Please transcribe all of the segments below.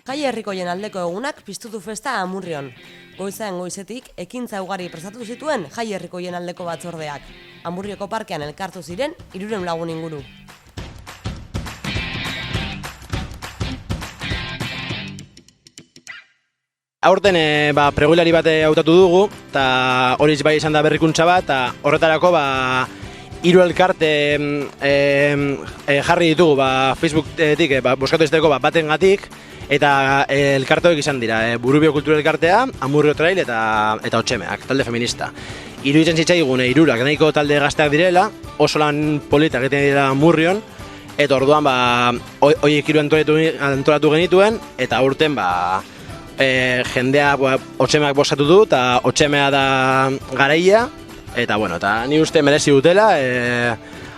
Jai herrikoien aldeko egunak piztu du festa Amurrion. Goizean goizetik, ekintza ugari prestatu zituen jai herrikoien aldeko batzordeak. Amurrioko parkean elkartu ziren 300 lagun inguru. Aurten pregoilari bat hautatu dugu, eta hori bai izan da berrikuntza bat, eta horretarako 3 elkarte jarri ditugu Facebooketik, bozkatu izateko batengatik, eta elkarteak izan dira, Burubio Kultura Elkartea, Amurrio Trail eta Otxemeak, talde feminista. Iruditzen zitzaigun 3 nahiko talde gazteak direla, oso lan politak egiten dira Amurrion, eta orduan horiek 3 antolatu genituen, eta aurten jendea Otxemeak bozkatu du, eta Otxemea da garaia, eta ni uste merezi dutela,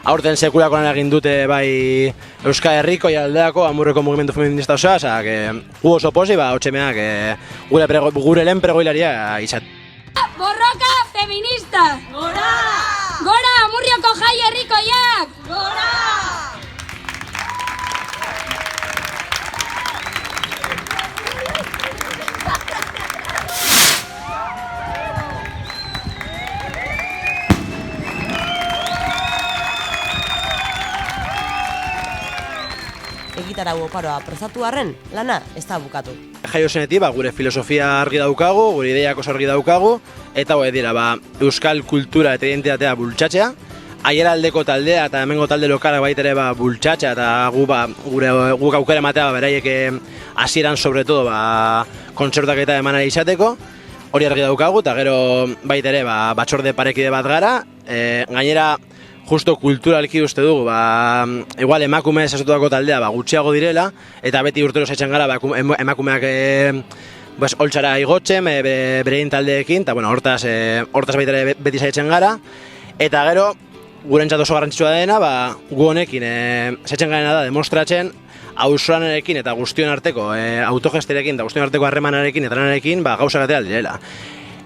aurten sekulako lan egin dute bai Euskal Herriko aldeako Amurreko mugimendu feminista osoa, gu oso posi, Otxemeak gure lehen pregoilaria izat. Borroka feminista! Gora! Gora Amurrioko jai herrikoiak! Gora! Egitarau oparoa prestatu arren, lana ez da bukatu. Jaio zenetik gure filosofia argi daukagu, gure ideiak oso argi daukagu, eta dira euskal kultura eta identitatea bultzatzea, aiaraldeko taldea eta hemengo talde lokalak baita ere bultzatzea, eta guk aukera ematea beraiek hasieran sobretodo kontzertuak eta emanari izateko, hori argi daukagu, eta gero baita ere batzorde parekide bat gara, gainera justo kulturalki uste dugu, igual emakume esasotutako taldea gutxiago direla, eta beti urtero saitzen gara emakumeak holtzara igotzen, berein taldeekin, eta hortaz baita ere beti saitzen gara, eta gero, gurentzat oso garrantzitsua dena, gu honekin saitzen garena da demostratzen, auzolanarekin eta guztion arteko autogesterekin eta guztion arteko harremanarekin eta lanarekin gauzak atera direla.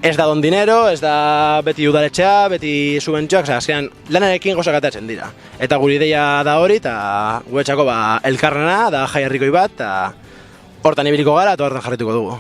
Ez da don dinero, ez da beti udaletxea, beti subentzioak, azkenean lanarekin gauzak ateratzen dira. Eta gure ideia da hori, eta guretzako elkarrena da jai herrikoi bat, eta hortan ibiliko gara eta hortan jarrituko dugu.